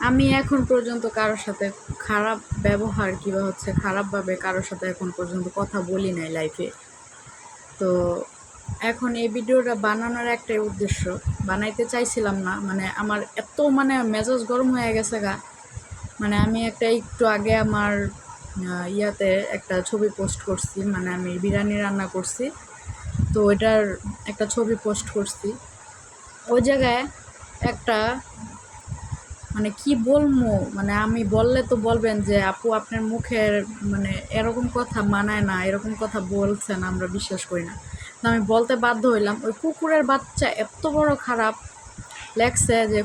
আমি এখন পর্যন্ত কারোর সাথে খারাপ ব্যবহার কিংবা হচ্ছে খারাপভাবে কারোর সাথে এখন পর্যন্ত কথা বলি নাই লাইফে। তো এখন এই ভিডিওটা বানানোর একটাই উদ্দেশ্য, বানাইতে চাইছিলাম না, মানে আমার এত মেজাজ গরম হয়ে গেছে গা। আমি একটু আগে আমার ইয়াতে একটা ছবি পোস্ট করছি, আমি বিরিয়ানি রান্না করছি, তো ওইটার একটা ছবি পোস্ট করছি। ওই জায়গায় একটা কি বলবো, আমি বললে তো বলবেন যে আপু আপনার মুখের এরকম কথা মানায় না, এরকম কথা বলছেন আমরা বিশ্বাস করি না। তো আমি বলতে বাধ্য হইলাম, ওই কুকুরের বাচ্চা এত বড় খারাপ লেগছে যে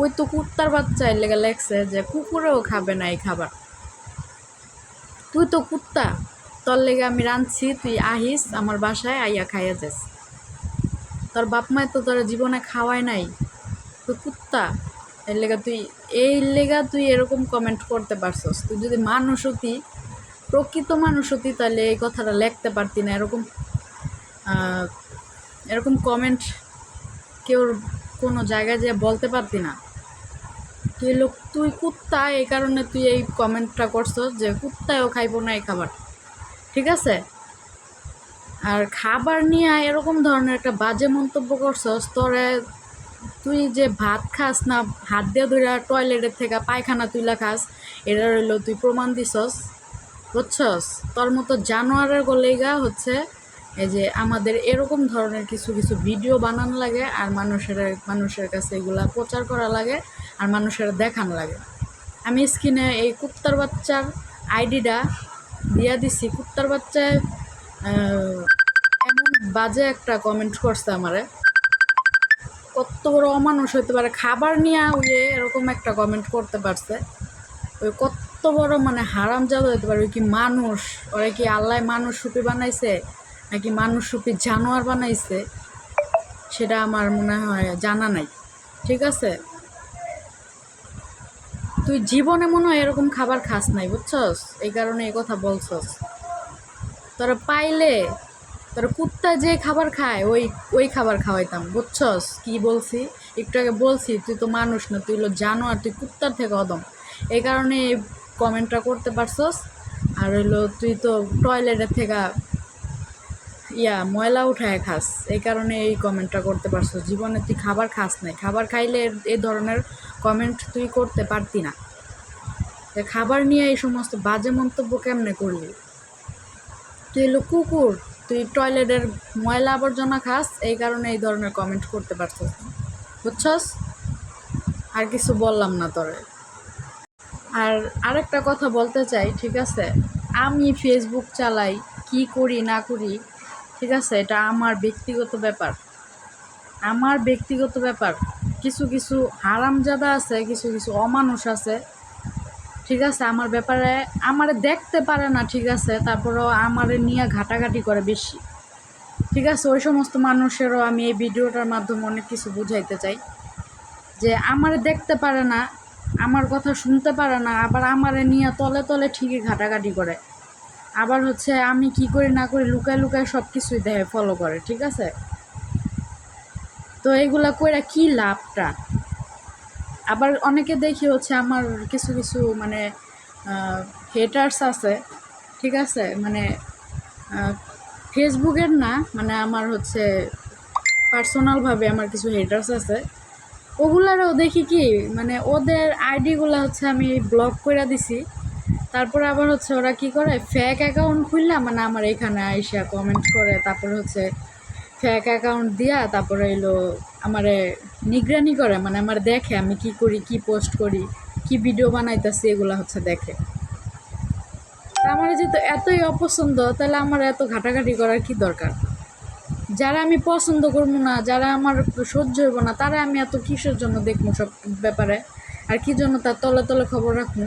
ওই তো কুত্তার বাচ্চা এর লেগে লেগছে যে কুকুরেও খাবে না এই খাবার। তুই তো কুত্তা, তোর লেগে আমি রাঁধছি, তুই আহিস আমার বাসায় আইয়া খাইয়া যাস। তোর বাপ মায় তো তোর জীবনে খাওয়ায় নাই, তুই কুত্তা, এই লেগা তুই এরকম কমেন্ট করতে পারছস। তুই যদি মানুষ হতি, প্রকৃত মানুষ হতি, তাহলে এই কথাটা লিখতে পারতি না। এরকম কমেন্ট কেউ কোনো জায়গায় যেয়ে বলতে পারতি না। তুই কুত্তা, এই কারণে তুই এই কমেন্টটা করছস যে কুত্তায়ও খাইবো না এই খাবার, ঠিক আছে? আর খাবার নিয়ে এরকম ধরনের একটা বাজে মন্তব্য করছস, তুই যে ভাত খাস না, হাত দিয়ে ধরে টয়লেটের থেকে পায়খানা তুইলা খাস, এটা রইল তুই প্রমাণ দিছস, বুঝছস? তোর মতো জানোয়ারের গলেগা হচ্ছে এই যে আমাদের এরকম ধরনের কিছু কিছু ভিডিও বানানো লাগে, আর মানুষের কাছে এগুলা প্রচার করা লাগে, আর মানুষের দেখানো লাগে। আমি স্ক্রিনে এই কুত্তার বাচ্চার আইডিটা দিয়া দিছি। কুত্তার বাচ্চায় এমন বাজে একটা কমেন্ট করছে আমারে, কত বড় অমানুষ হইতে পারে খাবার নিয়ে ওই এরকম একটা কমেন্ট করতে পারছে। ওই কত বড় হারামজাদা হইতে পারে। ওই কি মানুষ? ওরা কি আল্লাহ মানুষ রূপী বানাইছে নাকি মানুষ রূপী জানোয়ার বানাইছে সেটা আমার মনে হয় জানা নাই, ঠিক আছে? তুই জীবনে মনে হয় এরকম খাবার খাস নাই, বুঝছস? এই কারণে এই কথা বলছস। তোরা পাইলে তোরা কুত্তা যে খাবার খায় ওই খাবার খাওয়াইতাম, বুঝছস? কি বলছি একটু আগে বলছি, তুই তো মানুষ না, তুই হলো জানোয়ার, তুই কুত্তার থেকে অদম। এই কারণে এই কমেন্টটা করতে পারছস। আর হইলো তুই তো টয়লেটের থেকে ময়লা উঠায় খাস, এই কারণে এই কমেন্টটা করতে পারছস। জীবনে তুই খাবার খাস নাই, খাবার খাইলে এই ধরনের কমেন্ট তুই করতে পারতি না। খাবার নিয়ে এই সমস্ত বাজে মন্তব্য কেমনে করলি? তুই হলো কুকুর, তুই টয়লেটের ময়লা আবর্জনা খাস, এই কারণে এই ধরনের কমেন্ট করতে পারছস, বুঝছস? আর কিছু বললাম না তোরে। আর আরেকটা কথা বলতে চাই, ঠিক আছে? আমি ফেসবুক চালাই, কি করি না করি, ঠিক আছে, এটা আমার ব্যক্তিগত ব্যাপার, আমার ব্যক্তিগত ব্যাপার। কিছু কিছু হারামজাদা আছে, কিছু কিছু অমানুষ আছে, ঠিক আছে, আমার ব্যাপারে আমারে দেখতে পারে না, ঠিক আছে, তারপরেও আমারে নিয়ে ঘাটাঘাটি করে বেশি, ঠিক আছে? ওই সমস্ত মানুষেরও আমি এই ভিডিওটার মাধ্যমে অনেক কিছু বুঝাইতে চাই যে আমারে দেখতে পারে না, আমার কথা শুনতে পারে না, আবার আমারে নিয়ে তলে তলে ঠিকই ঘাটাঘাটি করে, আবার হচ্ছে আমি কি করি না করি লুকায় লুকায় সব কিছুই দেখে ফলো করে, ঠিক আছে? তো এইগুলা কইরা কি লাভটা? আবার অনেকে দেখি হচ্ছে আমার কিছু কিছু হেটার্স আছে, ঠিক আছে, ফেসবুকের না, আমার হচ্ছে পার্সোনালভাবে আমার কিছু হেটার্স আছে। ওগুলারও দেখি কি ওদের আইডিগুলো হচ্ছে আমি ব্লক করে দিছি, তারপরে আবার হচ্ছে ওরা কি করে ফেক অ্যাকাউন্ট খুললাম আমার এখানে আইসা কমেন্ট করে, তারপরে হচ্ছে ফেক অ্যাকাউন্ট দিয়া তারপরে এলো আমারে নিগরানি করে, আমার দেখে আমি কি করি, কি পোস্ট করি, কি ভিডিও বানাইতেছি, এগুলা হচ্ছে দেখে। আমার যেহেতু এতই অপছন্দ, তাহলে আমার এত ঘাটাঘাটি করার কি দরকার? যারা আমি পছন্দ করবো না, যারা আমার সহ্য হইব না, তারা আমি এত কিসের জন্য দেখবো সব ব্যাপারে, আর কি জন্য তার তলে তলে খবর রাখবো?